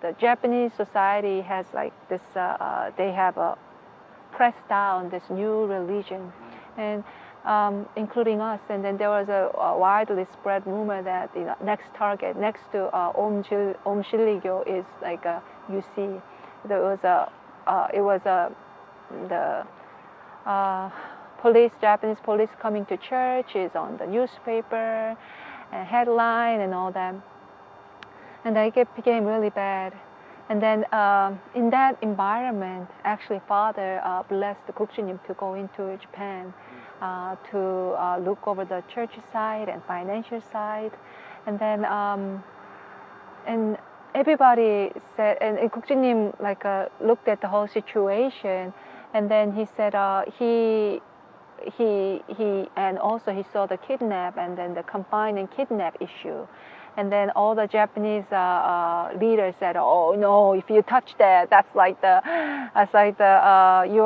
the Japanese society has like this. They have pressed down this new religion, and including us. And then there was a widely spread rumor that next target next to Om Shilligyo is like a UC. There was the Japanese police coming to church is on the newspaper, and headline and all that. And it became really bad. And then in that environment, actually, Father blessed Gukjunim to go into Japan to look over the church side and financial side. And then and everybody said, and Gukjunim like looked at the whole situation, and then he said he and also he saw the kidnap and then the confine and kidnap issue. And then all the Japanese leaders said, "Oh no! If you touch that, that's like the you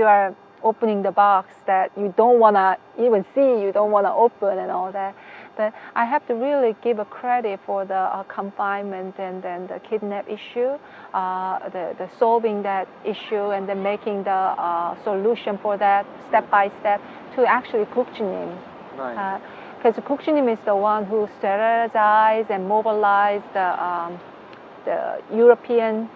are opening the box that you don't wanna even see, you don't wanna open and all that." But I have to really give a credit for the confinement and then the kidnap issue, the solving that issue and then making the solution for that step by step to actually Gukjunim. Right. Because Gukjunim is the one who strategized and mobilized the European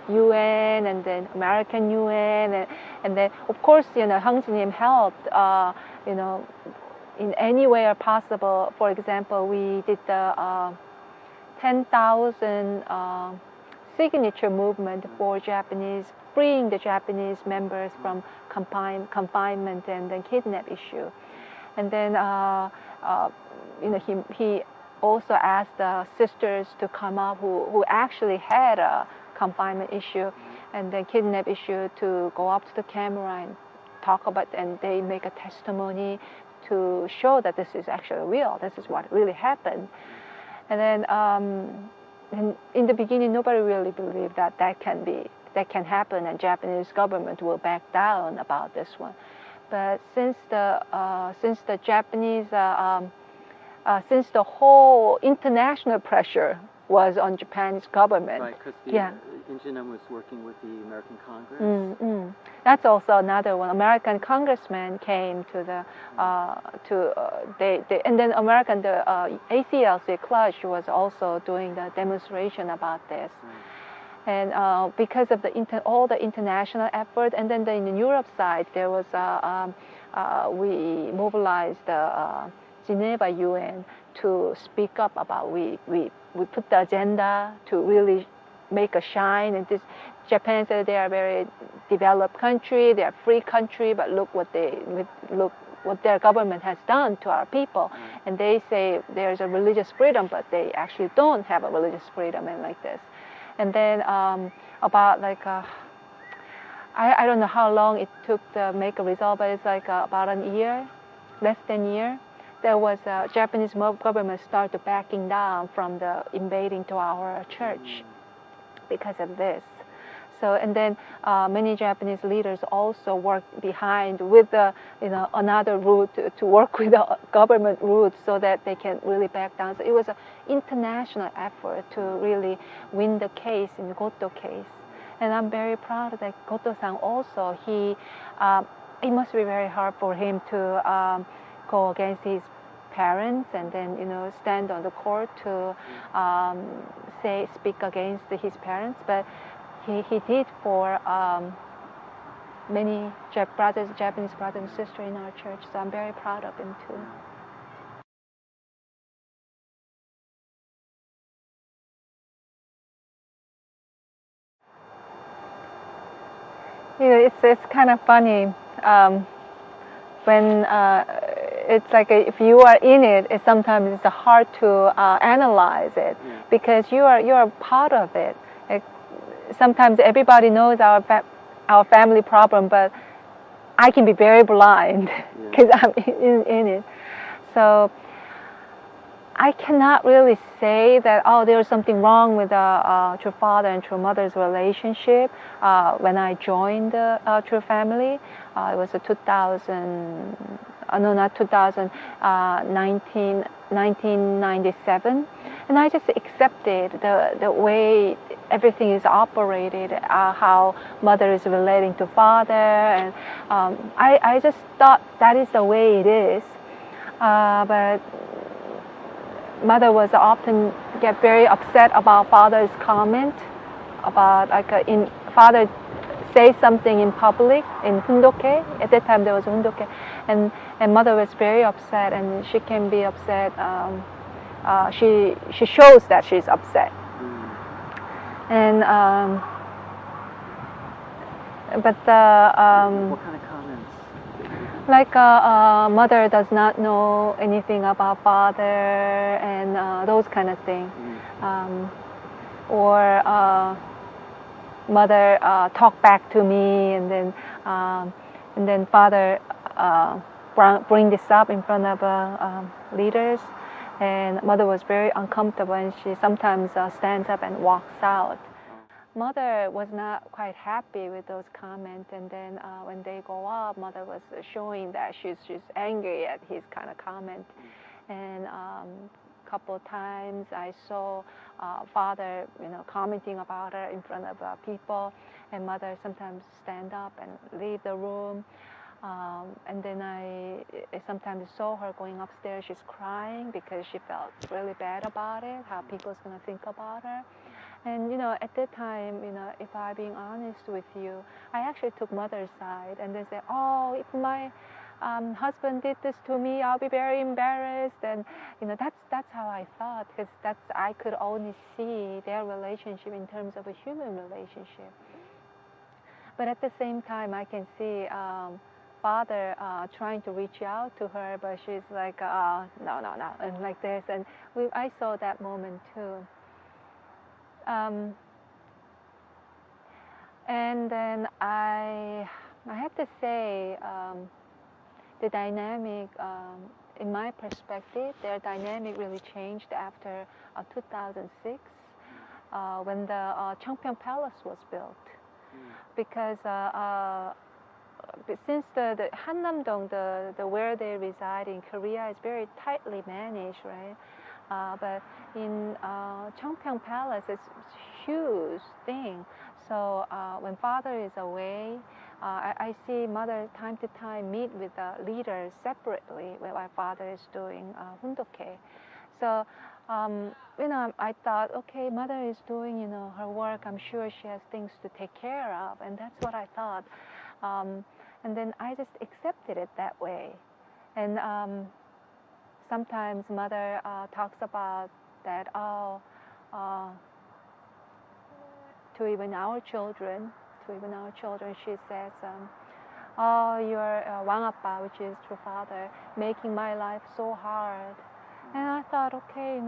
UN and then American UN, and then of course Hangjinim helped in any way possible. For example, we did the 10,000 signature movement for Japanese, freeing the Japanese members from confinement and then kidnap issue. And then he also asked the sisters to come up who actually had a confinement issue and then kidnap issue to go up to the camera and talk about, and they make a testimony to show that this is actually real. This is what really happened. And then in the beginning, nobody really believed that can happen, and Japanese government will back down about this one. But since the Japanese, since the whole international pressure was on Japan's government, right? Because Injinam was working with the American Congress. That's also another one. American congressman came to the and then the ACLC Clutch was also doing the demonstration about this. And because of all the international effort, and then in the Europe side, there was we mobilized the Geneva UN to speak up about we put the agenda to really make a shine. And Japan said they are a very developed country, they are a free country, but look what their government has done to our people. And they say there's a religious freedom, but they actually don't have a religious freedom and like this. And then about like I don't know how long it took to make a result, but it's like about a year, less than a year. There was Japanese government started backing down from the invading to our church because of this. So and then many Japanese leaders also worked behind with the another route to work with the government route so that they can really back down. So it was an international effort to really win the case in the Goto case. And I'm very proud that Goto-san also, it must be very hard for him to go against his parents and then stand on the court to speak against his parents, but he did for many Japanese brothers and sisters in our church. So I'm very proud of him too. It's kind of funny when it's like if you are in it, sometimes it's hard to analyze it because you are part of it. Sometimes everybody knows our family problem, but I can be very blind because I'm in it. So I cannot really say that there's something wrong with True Father and True Mother's relationship. When I joined the True Family, it was 1997, and I just accepted the way everything is operated, how mother is relating to father, and I just thought that is the way it is. But mother was often get very upset about father's comment about in father say something in public in hundoke. At that time there was hundoke, and mother was very upset, and she can be upset. She shows that she's upset, and but what kind of comments? Like mother does not know anything about father, and those kind of things, or mother talk back to me, and then father bring this up in front of leaders, and mother was very uncomfortable, and she sometimes stands up and walks out. Mother was not quite happy with those comments, and then when they go up, mother was showing that she's angry at his kind of comment, and couple times I saw father, commenting about her in front of people, and mother sometimes stand up and leave the room. And then I sometimes saw her going upstairs. She's crying because she felt really bad about it, how people's gonna think about her. And at that time, if I'm being honest with you, I actually took mother's side, and they said, "Oh, if my husband did this to me, I'll be very embarrassed." And that's how I thought, because I could only see their relationship in terms of a human relationship. But at the same time, I can see father trying to reach out to her, but she's like, no, and like this. And I saw that moment too. And then I have to say, the dynamic, in my perspective, their dynamic really changed after 2006, when the Cheongpyeong Palace was built. Because since the Hannam-dong, the where they reside in Korea, is very tightly managed, right? But in Cheongpyeong Palace, it's a huge thing. So when father is away, I see mother time to time meet with the leaders separately while father is doing hundoke. So I thought, okay, mother is doing her work. I'm sure she has things to take care of, and that's what I thought. And then I just accepted it that way. And sometimes mother talks about that, to even our children, she says, "Oh, you're Wangappa," which is true father, making my life so hard. And I thought, okay,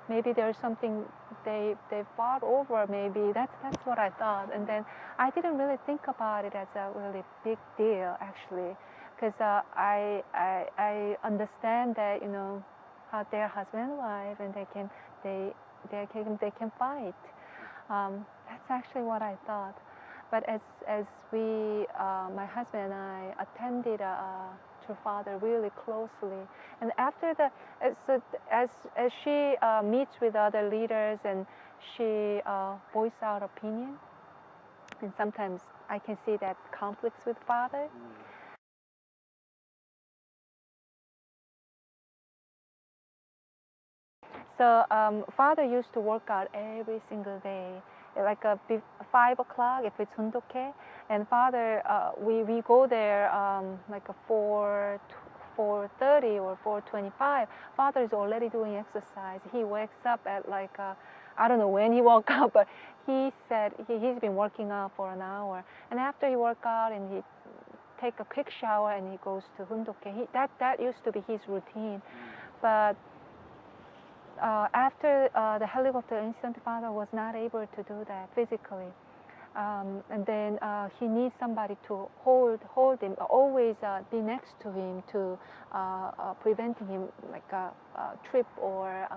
maybe there's something they fought over. Maybe that's what I thought. And then I didn't really think about it as a really big deal, actually, because I understand that how they're husband and wife, and they can fight. That's actually what I thought. But as we, my husband and I, attended to father really closely, and after as she meets with other leaders, and she voices out opinion, and sometimes I can see that conflicts with father. So father used to work out every single day, like 5 o'clock if it's hundoke, and father, we go there like a 4:30 or 4:25. Father is already doing exercise. He wakes up at like I don't know when he woke up, but he said he's been working out for an hour, and after he work out and he take a quick shower and he goes to hundoke. That used to be his routine, but after the helicopter incident, father was not able to do that physically, and then he needs somebody to hold him, always be next to him, to preventing him like a trip or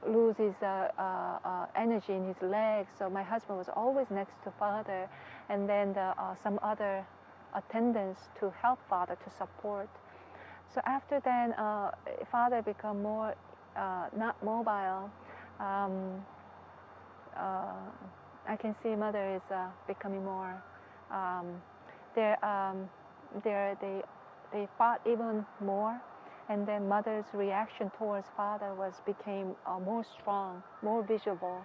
lose his energy in his legs. So my husband was always next to father, and then some other attendants to help father, to support. So after then, father become more not mobile. I can see mother is becoming more. They fought even more, and then mother's reaction towards father became more strong, more visible.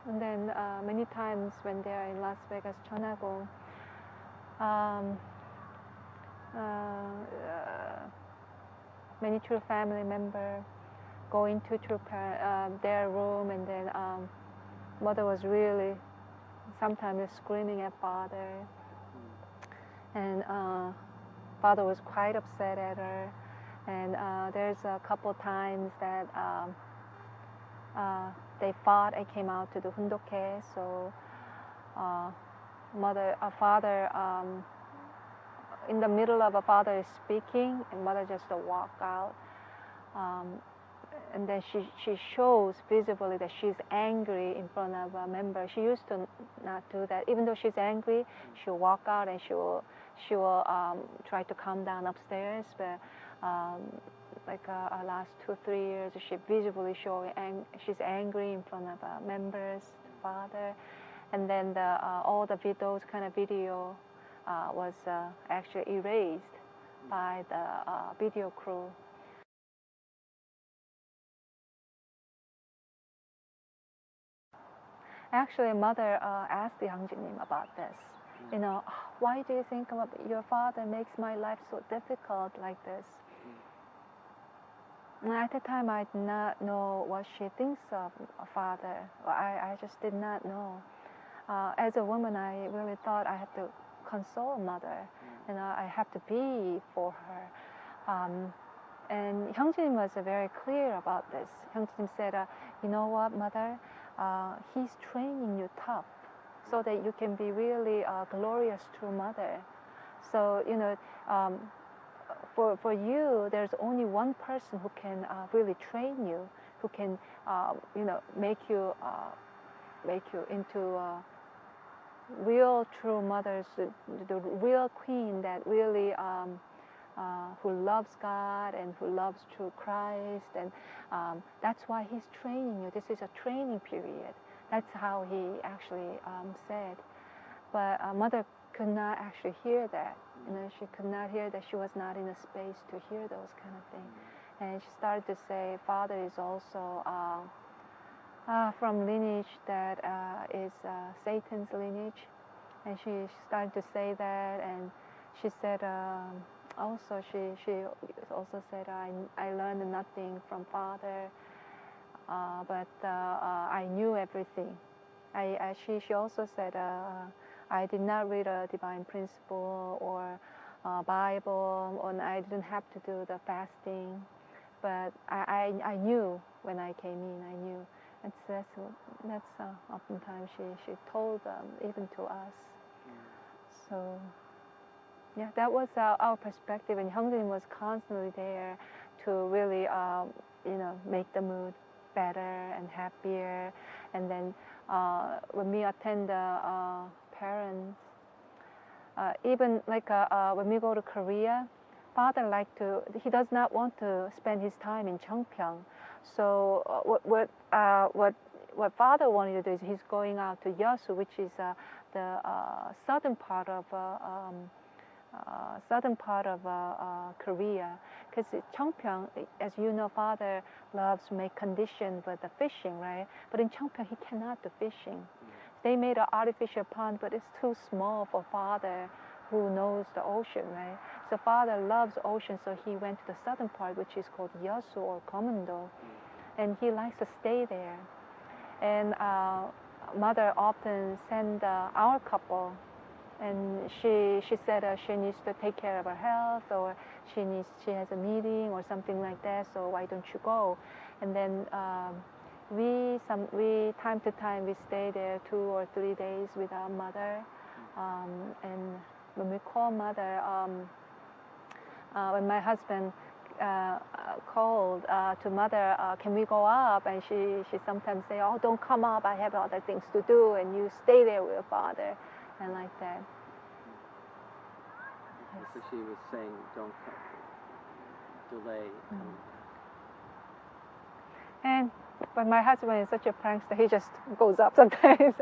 And then many times when they are in Las Vegas, 전화고, many true family member go into their room, and then mother was really sometimes screaming at father, and father was quite upset at her. And there's a couple times that they fought and came out to the hundoke. So father, in the middle of a father is speaking, and mother just walk out. And then she shows visibly that she's angry in front of a member. She used to not do that. Even though she's angry, she'll walk out and she will try to calm down upstairs. But like last 2-3 years, she visibly showing she's angry in front of members, father. And then all the those kind of video was actually erased by the video crew. Actually, mother asked Yang Jin-nim about this. You know, why do you think your father makes my life so difficult like this? And at the time, I did not know what she thinks of a father. I just did not know. As a woman, I really thought I had to console mother, and I have to be for her. And Hyung Jin was very clear about this. Hyung Jin said, you know what, mother? He's training you tough so that you can be really glorious true mother. So, you know, for you, there's only one person who can really train you, who can, you know, make you into real true mothers, the real queen that really who loves God and who loves true Christ, and that's why he's training you. This is a training period. That's how he actually said. But mother could not actually hear that. You know, she could not hear that. She was not in a space to hear those kind of things. And she started to say, father is also from lineage that is Satan's lineage. And she started to say that, and she said, also she also said, I learned nothing from father, but I knew everything. She also said, I did not read a divine principle or Bible, and I didn't have to do the fasting, but I knew when I came in. I knew. That's oftentimes she told them, even to us. So yeah, that was our perspective, and Hyung Jin was constantly there to really, you know, make the mood better and happier. And then when we attend the parents, even like when we go to Korea, father he does not want to spend his time in Cheongpyeong. So what father wanted to do is he's going out to Yeosu, which is the southern part of Korea, because Cheongpyeong, as you know, father loves to make conditions with the fishing, right? But in Cheongpyeong, he cannot do fishing. They made an artificial pond, but it's too small for father, who knows the ocean, right? So father loves ocean, so he went to the southern part, which is called Yeosu or Gomendo, and he likes to stay there. And mother often send our couple. And she said she needs to take care of her health, or she has a meeting or something like that. So why don't you go? And then we time to time we stay there 2 or 3 days with our mother. And when we call mother, when my husband called to mother, can we go up? And she sometimes say, oh, don't come up. I have other things to do, and you stay there with your father. And like that. So she was saying, don't come. delay coming And but my husband is such a prankster. He just goes up sometimes.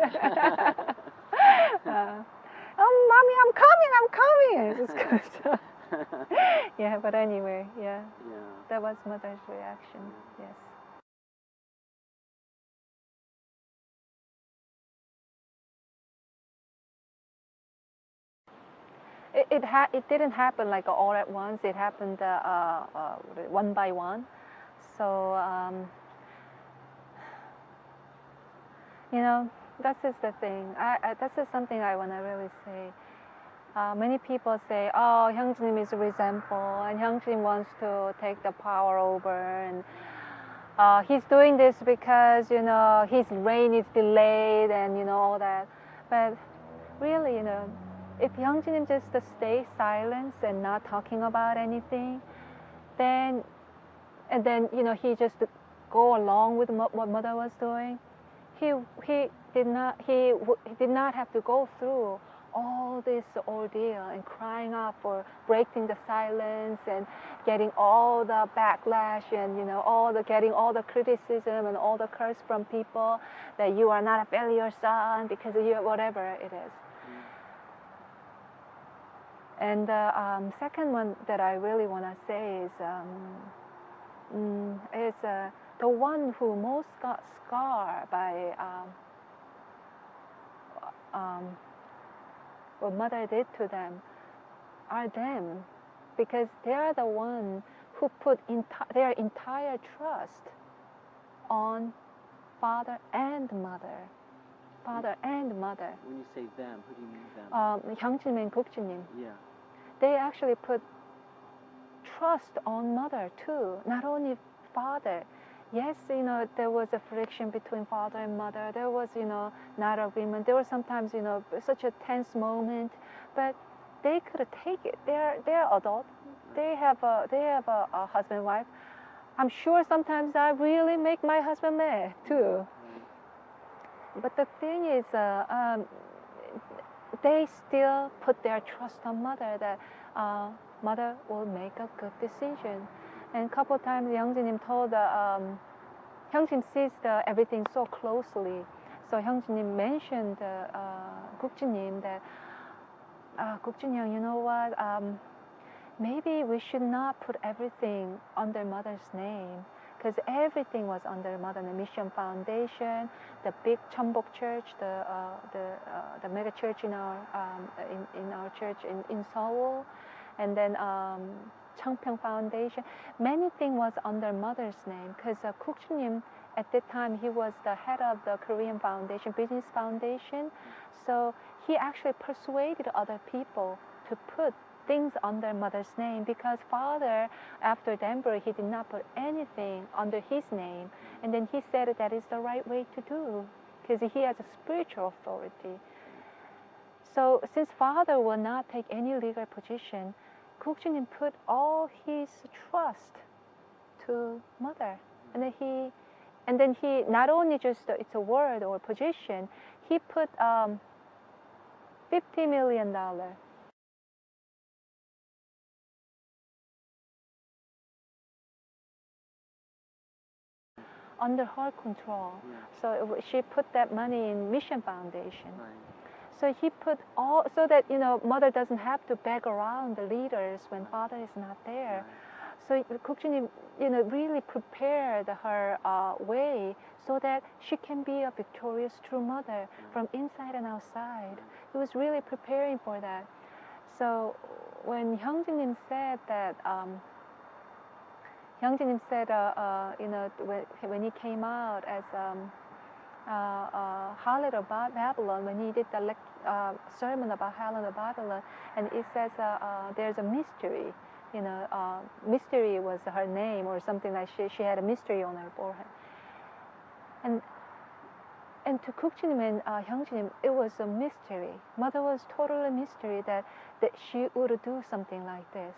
Oh, mommy, I'm coming. It just goes up. Yeah, but anyway, yeah. Yeah. That was mother's reaction. Yes. It didn't happen like all at once. It happened one by one. So you know, this is the thing. This is something I want to really say. Many people say, "Oh, Hyungjin is resentful, and Hyungjin wants to take the power over, and he's doing this because his reign is delayed, and all that." But really, if Hyungjin just stay silent and not talking about anything, then he just go along with what mother was doing. He did not have to go through all this ordeal and crying out for breaking the silence and getting all the backlash and getting all the criticism and all the curse from people that you are not a failure son because of you, whatever it is. And the second one that I really want to say is the one who most got scarred by what mother did to them are them, because they are the one who put their entire trust on father and mother. Father and mother. When you say them, who do you mean them? Hyungjin and Gukjin. Yeah. They actually put trust on mother too, not only father. Yes, there was a friction between father and mother. There was, not agreement. There was sometimes, such a tense moment, but they could take it. They're adult. They have a husband and wife. I'm sure sometimes I really make my husband mad too. But the thing is, they still put their trust on mother, that mother will make a good decision. And a couple of times, Hyungjinim told Hyungjin sees everything so closely. So Hyungjinim mentioned Gukjinim that Gukjin, you know what? Maybe we should not put everything under mother's name, because everything was under Mother Mission Foundation, the big Cheonbok Church, the mega church in our church in Seoul, and then Changpyeong Foundation. Many things was under mother's name, because Kukjunim at that time, he was the head of the Korean Foundation, Business Foundation. So he actually persuaded other people to put things under mother's name, because father, after Denver, he did not put anything under his name. And then he said that is the right way to do, because he has a spiritual authority. So since father will not take any legal position, Kukjunim put all his trust to mother. And then he not only just it's a word or position, he put $50 million under her control. So she put that money in Mission Foundation. So he put so that mother doesn't have to beg around the leaders when father is not there. So Kukjunim, really prepared her way so that she can be a victorious true mother from inside and outside. He was really preparing for that. So when Hyungjinim said that, when he came out as Harlot of Babylon, when he did the sermon about Harlot of Babylon, and it says there's a mystery. Mystery was her name, or something like she had a mystery on her forehead. And to Kukjunim and Hyungjinim, it was a mystery. Mother was totally a mystery that she would do something like this.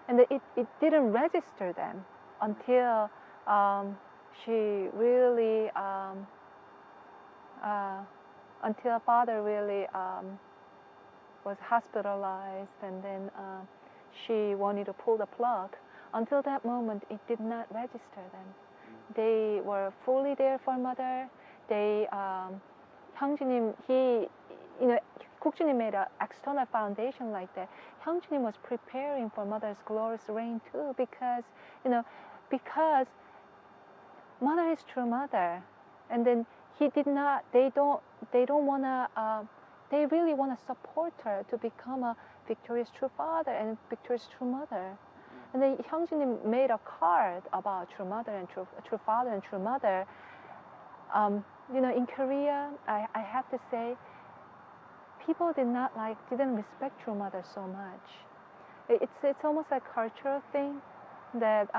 And it didn't register them until she really, until father really was hospitalized, and then she wanted to pull the plug until that moment, it did not register them. They were fully there for mother. They, 형제님, 국주님 made an external foundation like that. 형제님 was preparing for mother's glorious reign too, because mother is true mother, and then they really wanna support her to become a victorious true father and victorious true mother. And then 형제님 made a card about true mother and true father and true mother. In Korea, I have to say, people didn't respect true mother so much. It's almost like a cultural thing that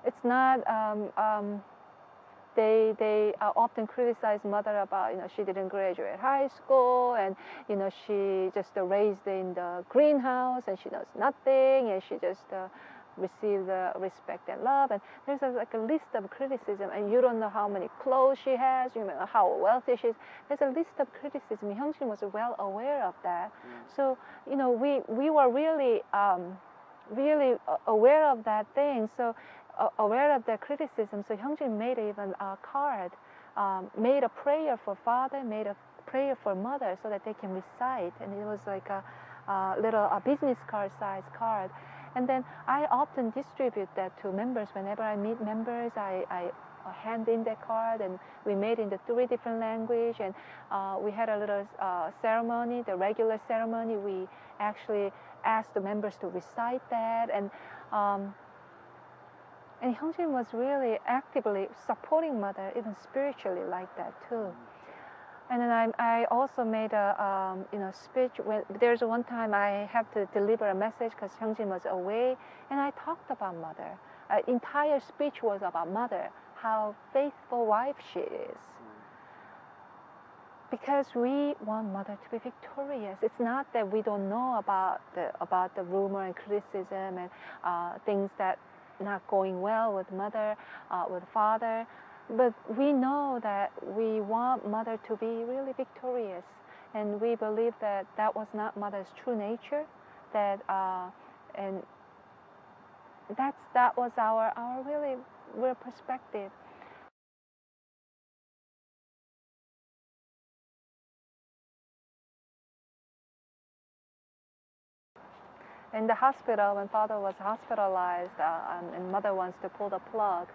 it's not. They often criticize mother about she didn't graduate high school, and she just raised in the greenhouse and she does nothing, and she just received the respect and love, and there's like a list of criticism, and you don't know how many clothes she has, you know how wealthy she is. There's a list of criticism. Hyungjin was well aware of that. So we were really aware of that thing. So aware of the criticism. So Hyungjin made even a card, made a prayer for father, made a prayer for mother, so that they can recite, and it was like a little business card size card. And then I often distribute that to members. Whenever I meet members, I hand in that card, and we made in the 3 different languages. And we had a little ceremony, the regular ceremony. We actually asked the members to recite that. And Hyungjin was really actively supporting mother, even spiritually, like that too. And then I also made a speech. There's one time I have to deliver a message because Hyungjin was away, and I talked about mother. Entire speech was about mother, how faithful wife she is. Because we want mother to be victorious. It's not that we don't know about the rumor and criticism and things that not going well with mother, with father. But we know that we want mother to be really victorious, and we believe that that was not mother's true nature. That was our really real perspective. In the hospital, when father was hospitalized, and mother wants to pull the plug.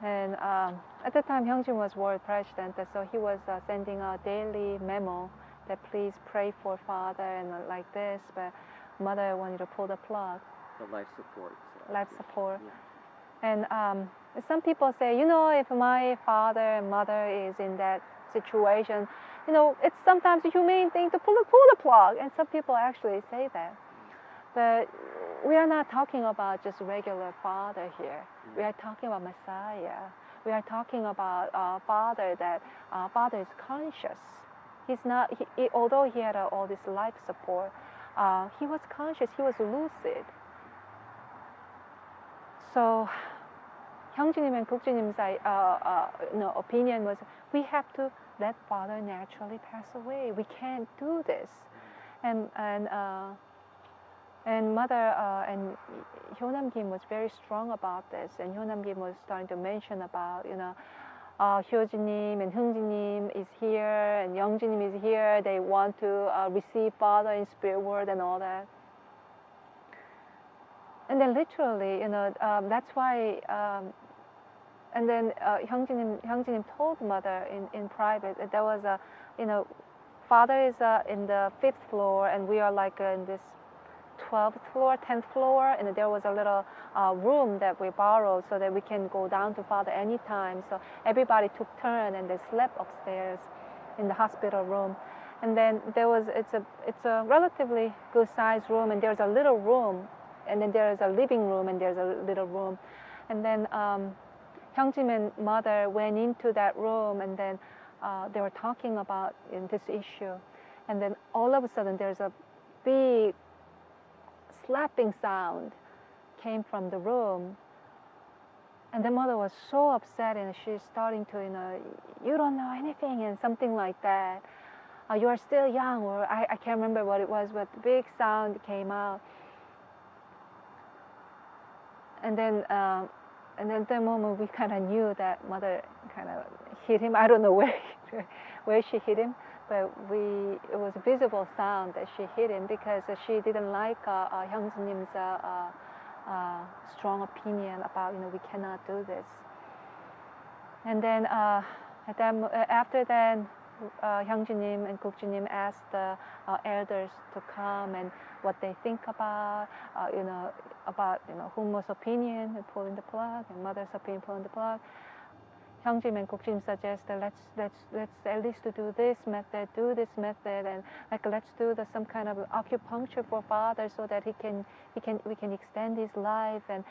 And at the time, Hyungjin was world president, so he was sending a daily memo that please pray for father and like this, but mother wanted to pull the plug. The life support. Life support. Yeah. And some people say, if my father and mother is in that situation, it's sometimes a humane thing to pull the plug. And some people actually say that. But we are not talking about just regular father here. We are talking about Messiah. We are talking about father that father is conscious. He's not. Although he had all this life support, he was conscious. He was lucid. So, 형제님 and 국주님's opinion was we have to let father naturally pass away. We can't do this, and mother and Hyunam Kim was very strong about this, and Hyunam Kim was starting to mention about Hyojinim and Hungjinim is here, and Youngjinim is here. They want to receive father in spirit world and all that. And then literally, that's why. And then Hyungjinim told mother in private that there was father is in the 5th floor, and we are like in this 12th floor, 10th floor, and there was a little room that we borrowed so that we can go down to father anytime. So everybody took turn, and they slept upstairs in the hospital room. And then it's a relatively good sized room, and there's a little room, and then there's a living room, and there's a little room. And then Hyungjin and mother went into that room, and then they were talking about this issue. And then all of a sudden there's a big slapping sound came from the room, and the mother was so upset, and she's starting to you don't know anything and something like that, you are still young, or I can't remember what it was, but the big sound came out. and then at that moment we kind of knew that mother kind of hit him. I don't know where she hit him, but it was a visible sound that she hit him because she didn't like Hyungsunim's strong opinion about we cannot do this. And then after that, Hyungjunim and Gukjunim asked the elders to come and what they think about Humo's opinion and pulling the plug, and mother's opinion pulling the plug. Hyungjim and Gukjim suggested let's at least do this method, and let's do some kind of acupuncture for father so that we can extend his life, and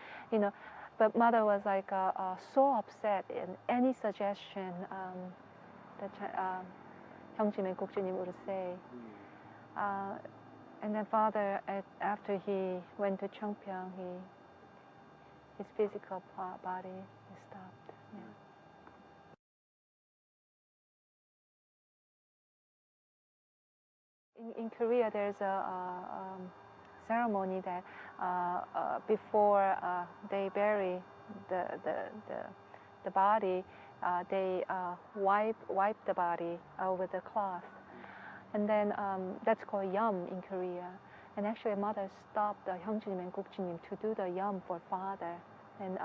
But mother was so upset in any suggestion that Hyungjim and Gukjunim would say. And then father, after he went to Cheongpyeong, his physical body stopped. Yeah. In Korea, there's a ceremony that before they bury the body, they wipe the body with a cloth, and then that's called yum in Korea. And actually, mother stopped Hyungjunim and Gukjunim to do the yum for father. And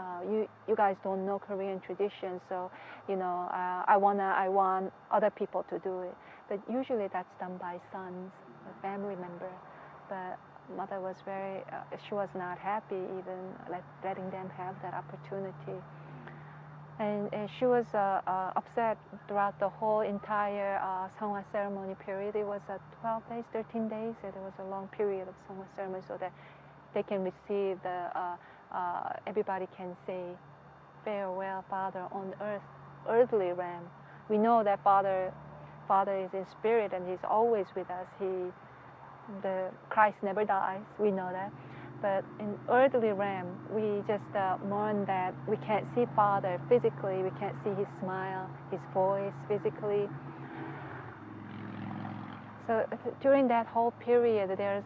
you guys don't know Korean tradition, so I want other people to do it. But usually that's done by sons, a family member. But mother was she was not happy even letting them have that opportunity. And she was upset throughout the whole entire Seonghwa ceremony period. It was 12 days, 13 days. It was a long period of Seonghwa ceremony so that they can receive everybody can say farewell, father, on earthly realm. We know that father is in spirit and he's always with us. The Christ never dies. We know that. But in earthly realm, we just mourn that we can't see father physically. We can't see his smile, his voice physically. So during that whole period, there's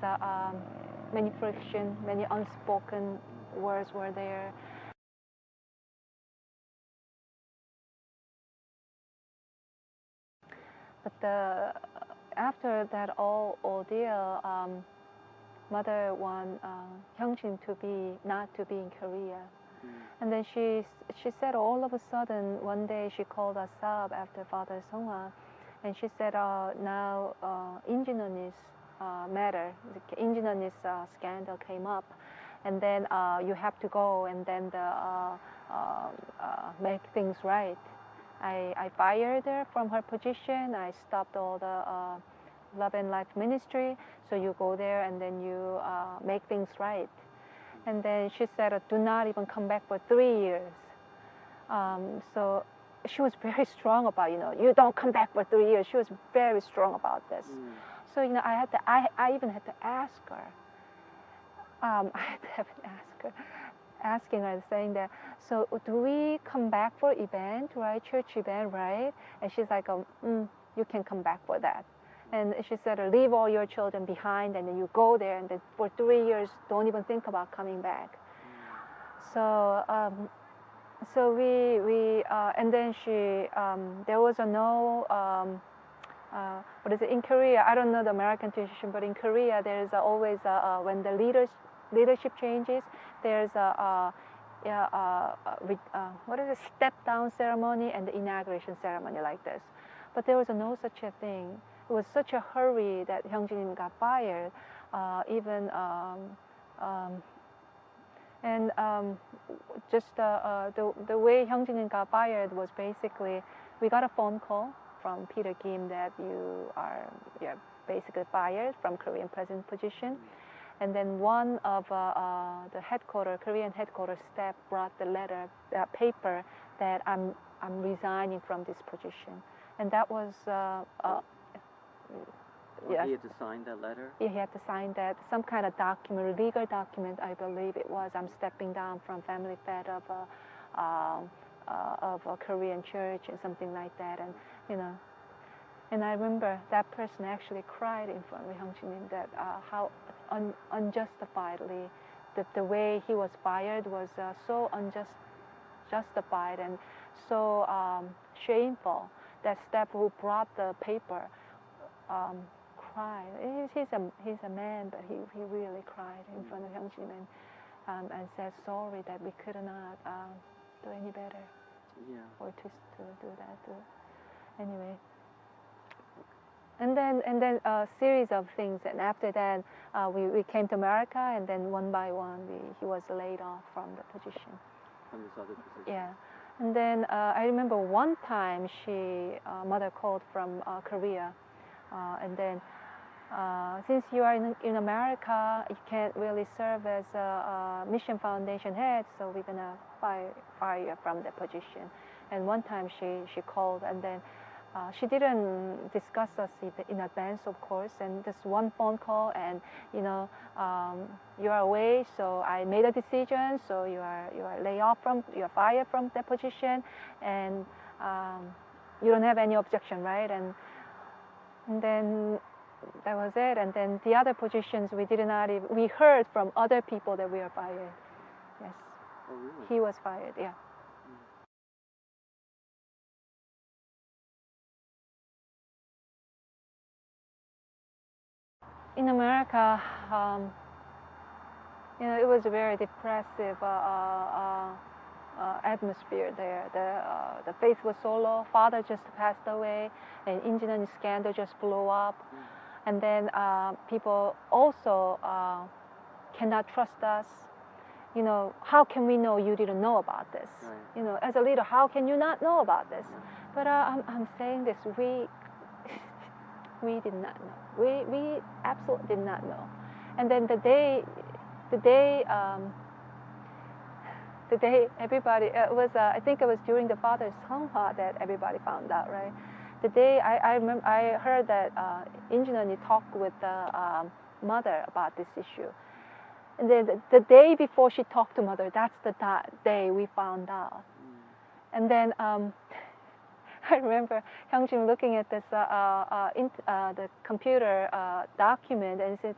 many friction, many unspoken words were there. But after that ordeal, mother want Hyungjin not to be in Korea. And then she said all of a sudden one day she called us up after Father Seonghwa, and she said now Injinonis matter, the Injinonis scandal came up, and then you have to go and then make things right. I fired her from her position. I stopped all the Love and Life ministry. So you go there and then you make things right. And then she said, do not even come back for 3 years. So she was very strong about, you don't come back for 3 years. She was very strong about this. So, I even had to ask her. Asking her, saying that, so do we come back for event, right? Church event, right? And she's like, you can come back for that. And she said, leave all your children behind, and then you go there, and then for 3 years, don't even think about coming back. So, and then there was what is it, in Korea, I don't know the American tradition, but in Korea, there's always, when the leadership changes, there's what is it, step down ceremony and the inauguration ceremony like this. But there was no such a thing. It was such a hurry that Hyungjin got fired. Just the way Hyungjin got fired was basically, we got a phone call from Peter Kim that you are basically fired from Korean president position. And then one of the Korean headquarters staff brought the paper that I'm resigning from this position. And that was He had to sign that letter? Yeah, he had to sign that, some kind of document, legal document, I believe it was. I'm stepping down from family fed of a Korean church and something like that. And and I remember that person actually cried in front of Hyungjin that how unjustifiedly the way he was fired was so justified and so shameful that Steph, who brought the paper, cried. He's a man, but he really cried in front of Hyungjin and said sorry that we could not do any better. Yeah. Or to do that. Anyway. And then a series of things, and after that we came to America, and then one by one he was laid off from the position. From this other position. Yeah, and then I remember one time mother called from Korea, and then since you are in America, you can't really serve as a mission foundation head, so we're gonna fire you from the position. And one time she called, and then she didn't discuss us in advance, of course, and just one phone call, and you are away, so I made a decision, so you are you're fired from that position, and you don't have any objection, right? And then that was it. And then the other positions we heard from other people that we are fired. Yes. Oh, really? He was fired, yeah. In America, it was a very depressive atmosphere there. The faith was so low. Father just passed away, and engineering scandal just blew up. And then people also cannot trust us. How can we know you didn't know about this? Right. As a leader, how can you not know about this? But I'm saying this, we did not know. We absolutely did not know. And then the day everybody, I think it was during the father's Seonghwa that everybody found out, right? The day I remember, I heard that Injinani talked with the mother about this issue. And then the day before she talked to mother, that's the day we found out. And then I remember Hyungjin looking at this the computer document, and says,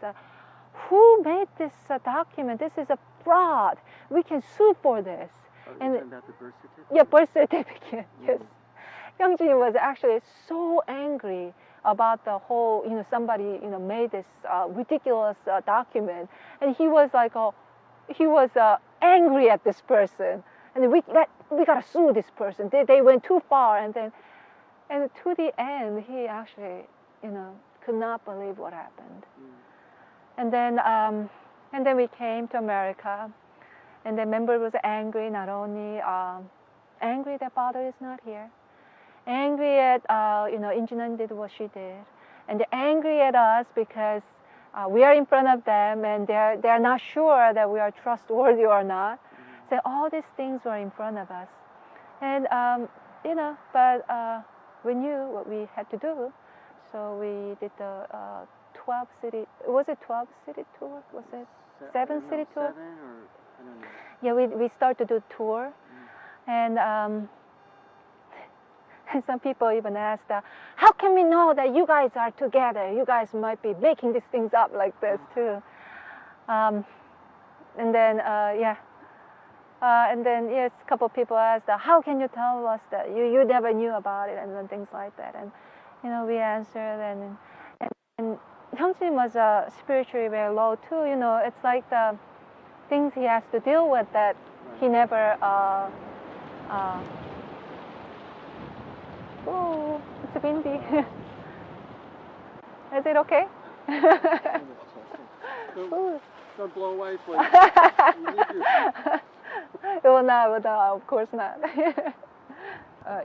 "Who made this document? This is a fraud. We can sue for this." And about the birth certificate? Yeah, birth certificate. Yes. Hyungjin was actually so angry about the whole, somebody, made this ridiculous document, and he was like, angry at this person, and we gotta sue this person. They went too far, and to the end, he actually, could not believe what happened. And then we came to America, and the member was angry, not only angry that father is not here, angry at Injinan did what she did, and they're angry at us because we are in front of them, and they're not sure that we are trustworthy or not. So all these things were in front of us, and but we knew what we had to do, so we did the 12 city. Was it 12 city tour? Was it 7 city tour? 7 or I don't know. Yeah, we started to do tour, and some people even asked, "How can we know that you guys are together? You guys might be making these things up like this too." And then yes, a couple of people asked, "How can you tell us that you never knew about it?" and then things like that. And we answered, and Hyungjin was spiritually very low too. It's like the things he has to deal with that he never. Oh, it's windy. Is it okay? Don't blow away, please. No, of course not.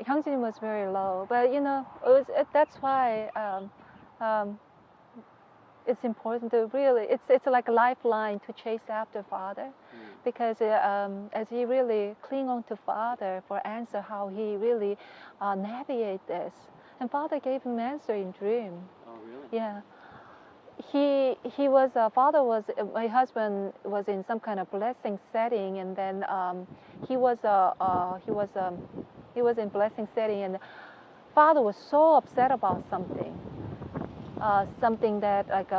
Hyungjin was very low, but that's why it's important to really, it's like a lifeline to chase after father, because as he really cling on to father for answer how he really navigate this, and father gave him answer in dream. Oh, really? Yeah. My husband was in some kind of blessing setting, and then he was in blessing setting, and father was so upset about something. something that like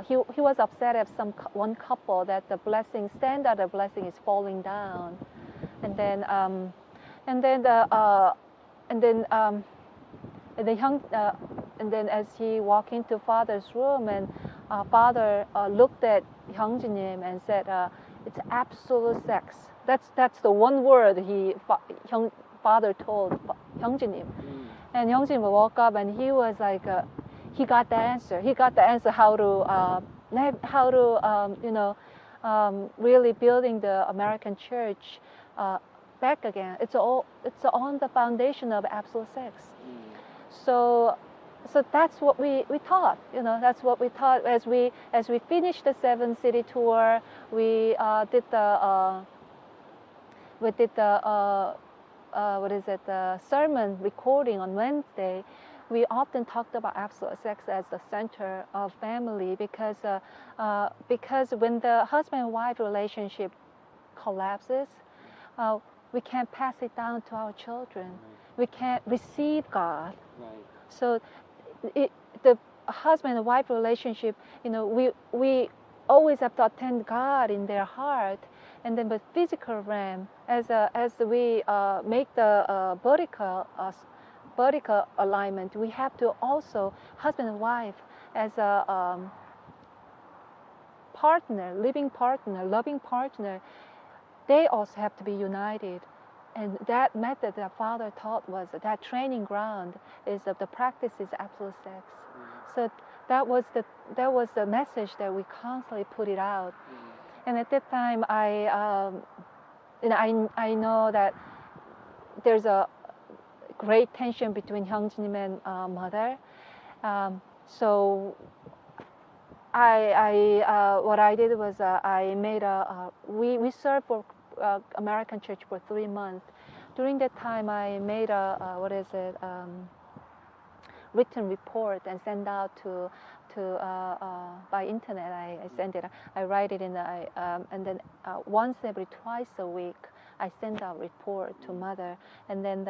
he was upset at one couple that the blessing standard of blessing is falling down, and then and then as he walked into father's room, and father looked at Hyungjinim and said, "It's absolute sex." That's the one word father told Hyungjinim. And Hyungjinim woke up and he was like, he got the answer. He got the answer how to really building the American church back again. It's on the foundation of absolute sex. So that's what we taught. That's what we taught as we finished the 7-city tour. We did the sermon recording on Wednesday. We often talked about absolute sex as the center of family because when the husband and wife relationship collapses, we can't pass it down to our children. Right. We can't receive God. Right. So the husband and wife relationship, we always have to attend God in their heart. And then the physical realm, as we make the vertical alignment, we have to also, husband and wife, as a partner, living partner, loving partner, they also have to be united. And that method that Father taught was that training ground is of the practice is absolute sex. So that was the message that we constantly put it out. And at that time, I know that there's a great tension between Hyungjinim and Mother. So what I did was I made we served for American church for 3 months. During that time, I made written report and send out to by internet. I send it. I write it and then once every twice a week, I send out report to Mother, and then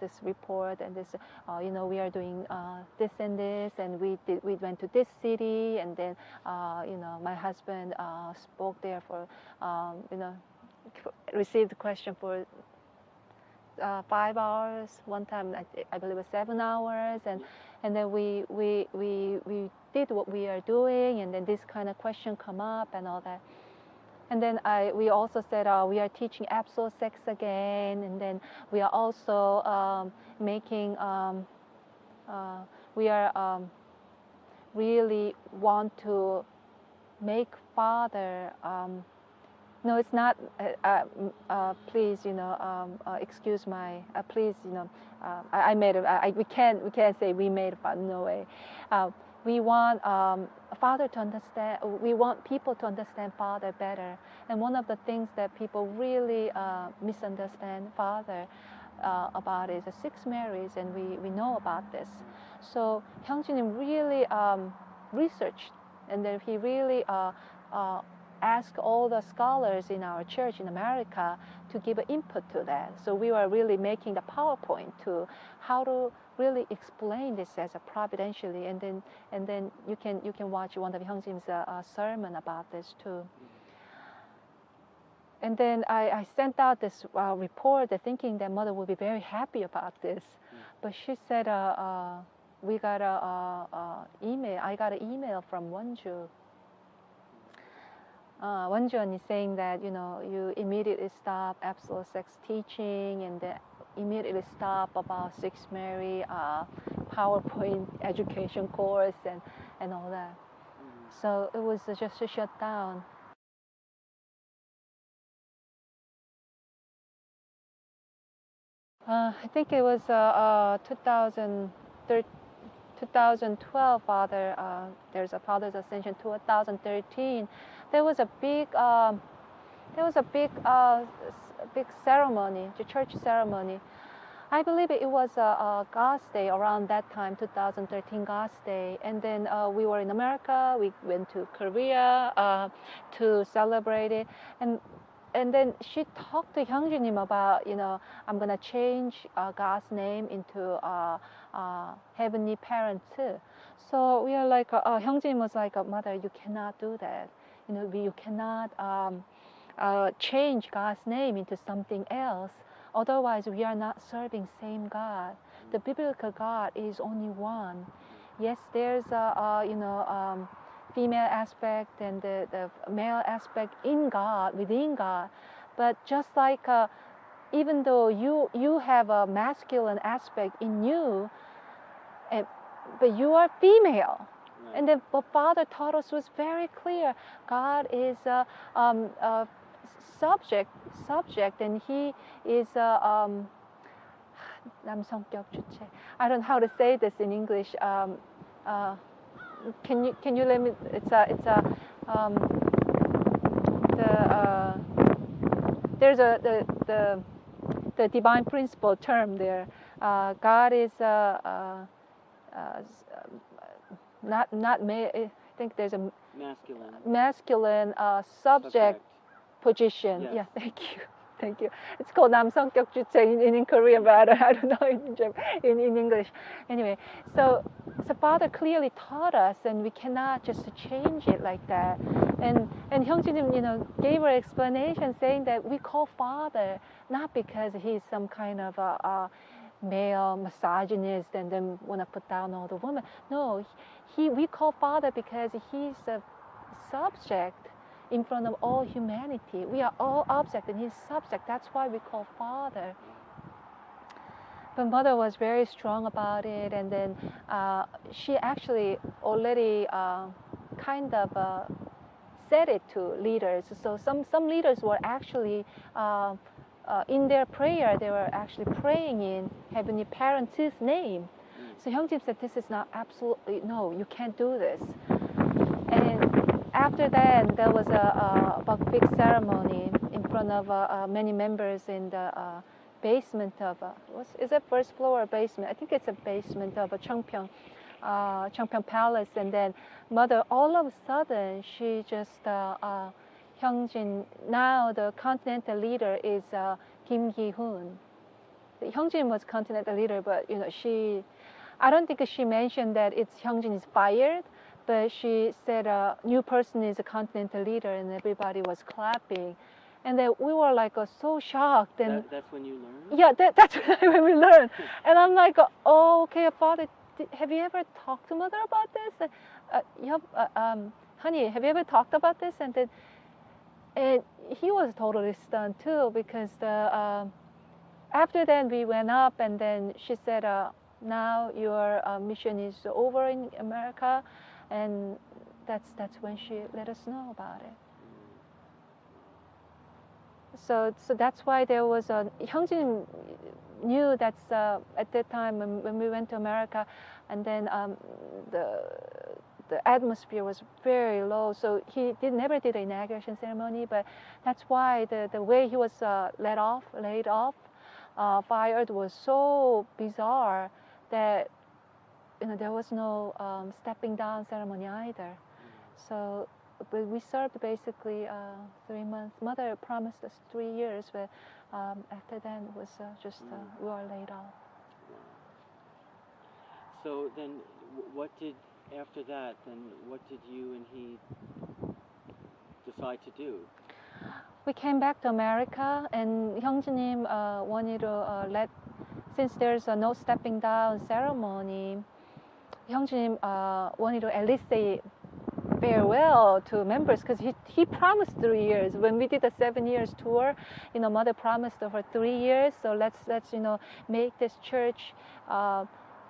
this report and this, we are doing this and this, and we went to this city, and then my husband spoke there for received the question for 5 hours. One time I believe it was 7 hours, and then we did what we are doing, and then this kind of question come up and all that. And then we also said we are teaching absolute sex again, and then we are also making we are really want to make Father. No, it's not. Please, excuse my. Please, I made it. We can't say we made it. No way. We want Father to understand. We want people to understand Father better. And one of the things that people really misunderstand Father about is the 6 Marys, and we know about this. So Hyungjinim really researched, and then he really asked all the scholars in our church in America to give input to that. So we were really making the PowerPoint to how to really explain this as a providentially, and then you can watch one of Hyungjin's sermon about this too. And then I sent out this report thinking that Mother would be very happy about this, but she said we got email. I got an email from Wonju. Wonju is saying that you immediately stop absolute sex teaching, and then immediately stop about 6 Mary PowerPoint education course and all that. So it was just shut down. I think it was 2012, Father. There's a Father's Ascension 2013. There was a big ceremony, the church ceremony. I believe it was a God's Day around that time, 2013 God's Day. And then we were in America. We went to Korea to celebrate it. And and then she talked to Hyungjinim about, I'm gonna change God's name into Heavenly Parent too. So we are like, Hyungjinim was like, Mother, you cannot do that. You cannot change God's name into something else. Otherwise, we are not serving same God. The biblical God is only one. Yes, there's female aspect and the male aspect in God, within God. But just like even though you have a masculine aspect in you, but you are female. Right. And then what Father taught us was very clear. God is a subject, and He is 남성격 주체. I don't know how to say this in English. Can you let me? There's the divine principle term there. God is not male. I think there's a masculine subject position. Yes. Yeah, thank you. It's called 남성격 주체 in Korean, but I don't know in English. Anyway, so Father clearly taught us, and we cannot just change it like that. And Hyungjinim, gave her explanation saying that we call Father not because he's some kind of a male misogynist and then want to put down all the women. No, we call Father because he's a subject in front of all humanity. We are all object and he's subject. That's why we call Father. But Mother was very strong about it, and then she actually already kind of said it to leaders. So some leaders were actually in their prayer, they were actually praying in Heavenly Parent's name. So Hyungjin said, this is not absolutely, no, you can't do this. And after that, there was a big ceremony in front of many members in the basement of, is it first floor or basement? I think it's a basement of a Cheongpyeong Palace. And then Mother, all of a sudden, she just, Hyungjin, now the continental leader is Kim Gi-hoon. Hyungjin was continental leader, but I don't think she mentioned that Hyungjin is fired, but she said a new person is a continental leader, and everybody was clapping. And then we were like so shocked. And that's when you learned? Yeah, that's when we learned. And I'm like, oh, okay, Father, have you ever talked to Mother about this? Honey, have you ever talked about this? And then he was totally stunned too, because after that we went up, and then she said, now your mission is over in America, and that's when she let us know about it. So that's why there was Hyungjin knew that's at that time when we went to America, and then the atmosphere was very low, so he never did the inauguration ceremony. But that's why the way he was laid off, fired, was so bizarre that there was no stepping down ceremony either. So, but we served basically 3 months. Mother promised us 3 years, but after that it was just we were laid off. So then, after that, what did you and he decide to do? We came back to America, and Hyungjinim wanted to since there's no stepping down ceremony, Hyungjinim wanted to at least say farewell to members, because he promised 3 years. When we did the 7 years tour, Mother promised for 3 years. So let's make this church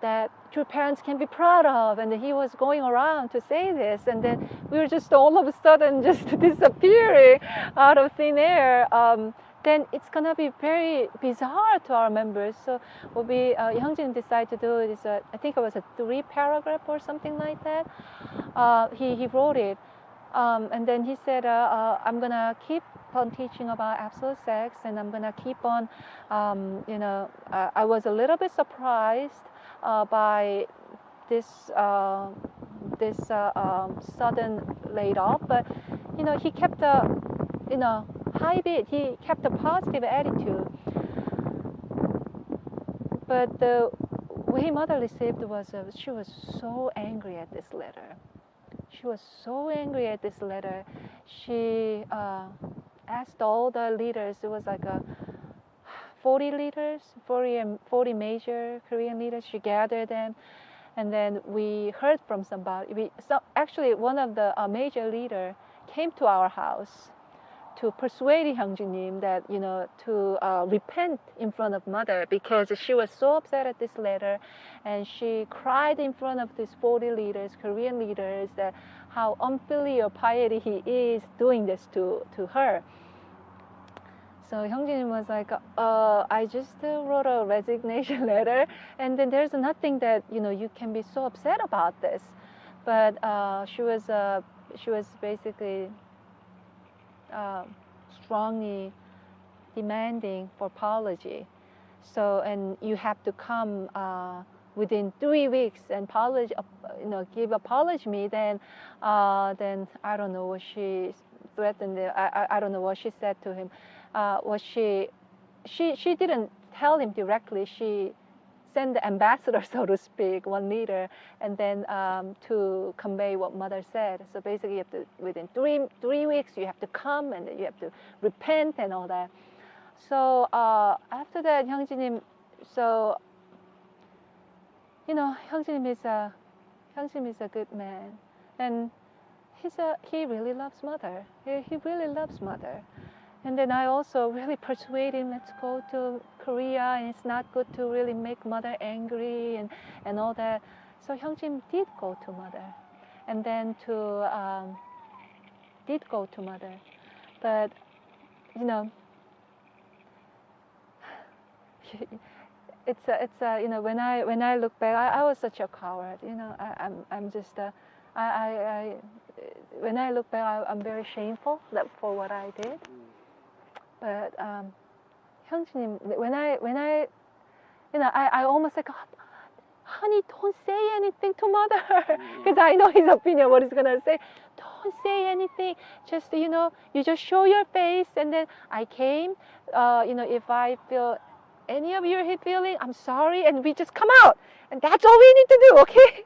that true parents can be proud of. And he was going around to say this, and then we were just all of a sudden just disappearing out of thin air. Then it's gonna be very bizarre to our members. So what Hyungjin decided to do is I think it was a 3-paragraph or something like that. He wrote it, and then he said, I'm gonna keep on teaching about absolute sex, and I'm gonna keep on. I was a little bit surprised by this sudden laid off, but he kept high beat. He kept a positive attitude. But the way mother received was she was so angry at this letter. She was so angry at this letter. She asked all the leaders. It was like 40 leaders, 40 major Korean leaders. She gathered them, and then we heard from somebody. Actually, one of the major leader came to our house to persuade Hyungjunim that to repent in front of mother, because she was so upset at this letter, and she cried in front of these 40 leaders, Korean leaders, that how unfilial piety he is doing this to her. So Hyungjunim was like, I just wrote a resignation letter, and then there's nothing that you can be so upset about this. But she was basically strongly demanding for apology. So, and you have to come within 3 weeks and give apology me. Then I don't know what she threatened. I don't know what she said to him. She didn't tell him directly. She sent the ambassador, so to speak, one leader, and then to convey what mother said. So basically, you have to, within three weeks, you have to come, and you have to repent and all that. So after that, Hyungjunim, Hyungjunim is a good man, and he really loves mother. He really loves mother. And then I also really persuade him, let's go to Korea, and it's not good to really make mother angry and all that. So Hyungjin did go to mother, and then did go to mother. But, when I look back, I was such a coward. I'm just when I look back, I'm very shameful for what I did. But Hyungjunim, when I almost like, honey, don't say anything to mother, because I know his opinion, what he's gonna say. Don't say anything. Just you just show your face, and then I came. If I feel any of your feeling, I'm sorry, and we just come out, and that's all we need to do, okay?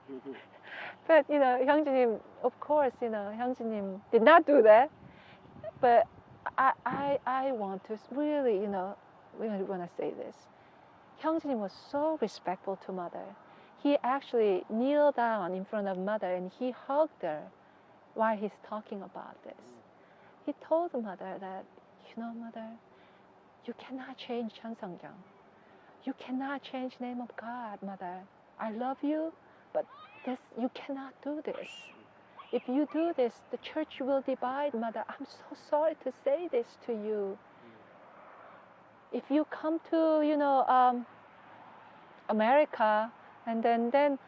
But Hyungjunim, of course, Hyungjunim did not do that. But I want to really, really want to say this. Hyungjunim was so respectful to mother. He actually kneeled down in front of mother, and he hugged her while he's talking about this. He told mother that, mother, you cannot change Cheonseongjang. You cannot change name of God, mother. I love you, but you cannot do this. If you do this, the church will divide, mother. I'm so sorry to say this to you. If you come to, America, and then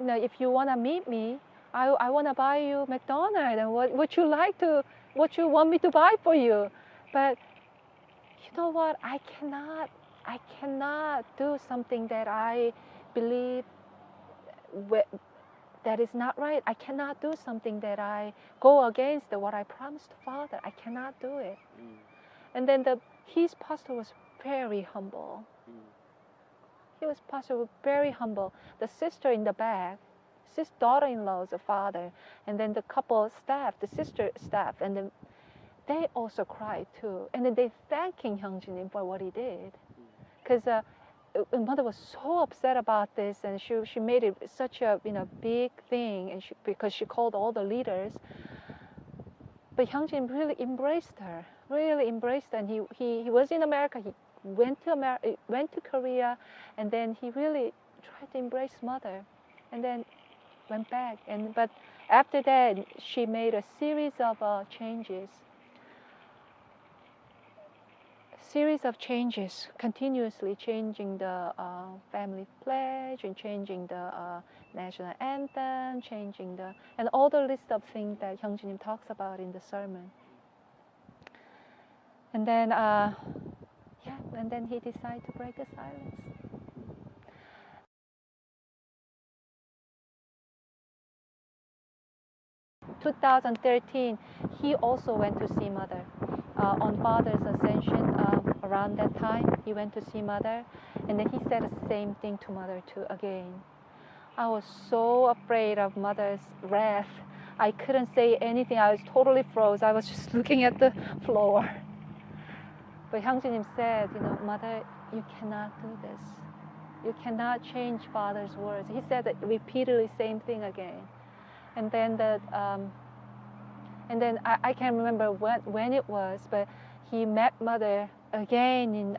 if you want to meet me, I want to buy you McDonald's, and what you want me to buy for you. But you know what? I cannot do something that I believe that is not right. I cannot do something that I go against what I promised Father. I cannot do it. And then his pastor was very humble. He was pastor very humble. The sister in the back, his daughter-in-law is a father, and then the couple staff, the sister staff, and then they also cried too. And then they thanking Hyungjunim for what he did, because mother was so upset about this, and she made it such a big thing, and because she called all the leaders. But Hyungjin really embraced her, and he was in America. He went to Korea, and then he really tried to embrace mother, and then went back. But after that, she made a series of changes, continuously changing the family pledge, and changing the national anthem, and all the list of things that Hyungjunim talks about in the sermon. And then, and then he decided to break the silence. 2013, he also went to see mother. On father's ascension, around that time, he went to see mother, and then he said the same thing to mother too again. I was so afraid of mother's wrath. I couldn't say anything. I was totally froze. I was just looking at the floor. But Hyungjinim said, mother, you cannot do this. You cannot change father's words. He said that repeatedly same thing again. And then I can't remember when it was, but he met mother again in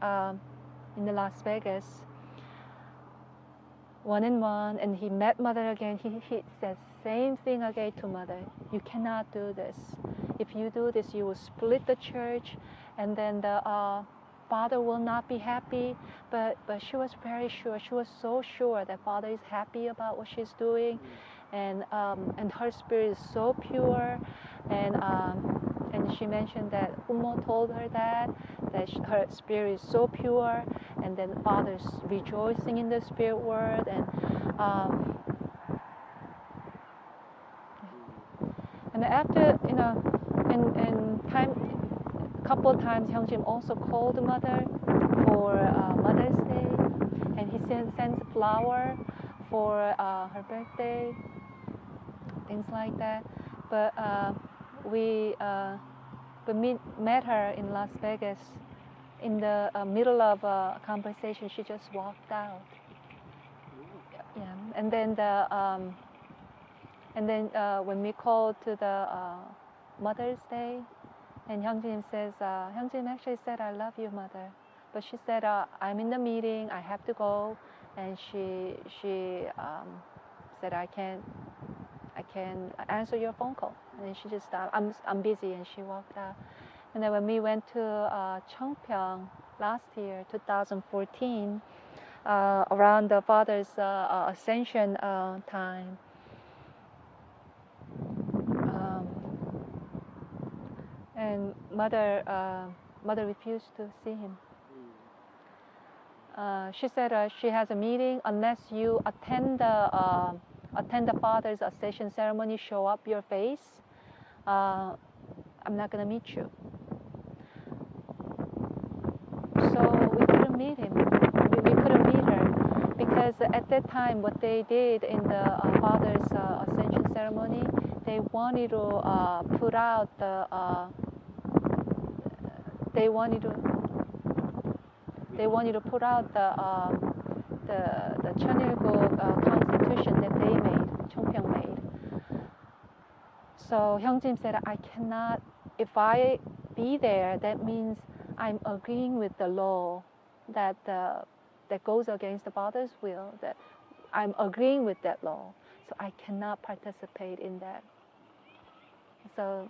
the Las Vegas, one-on-one, and he met mother again. He said same thing again to mother. You cannot do this. If you do this, you will split the church, and then the father will not be happy. But she was very sure. She was so sure that father is happy about what she's doing, and her spirit is so pure, and she mentioned that Humo told her that her spirit is so pure, and then father's rejoicing in the spirit world, and after and couple of times Hyungjin also called mother for Mother's Day, and he sends flower for her birthday, things like that. But we met her in Las Vegas. In the middle of a conversation, she just walked out. Yeah, and then when we called to the Mother's Day, and Hyungjin says, Hyungjin actually said, I love you, mother. But she said, I'm in the meeting, I have to go. And she said, I can't answer your phone call. And then she just, I'm busy, and she walked out. And then when we went to Cheongpyeong last year, 2014, around the father's ascension time, and mother refused to see him. She said she has a meeting. Unless you attend the father's ascension ceremony, show up your face, I'm not gonna meet you. So we couldn't meet him. We couldn't meet her because at that time, what they did in the father's ascension ceremony, they wanted to put out the they wanted to put out the Cheonilguk constitution that they made, Cheongpyeong made. So Hyungjin said, I cannot. If I be there, that means I'm agreeing with the law that goes against the father's will. That I'm agreeing with that law, so I cannot participate in that. So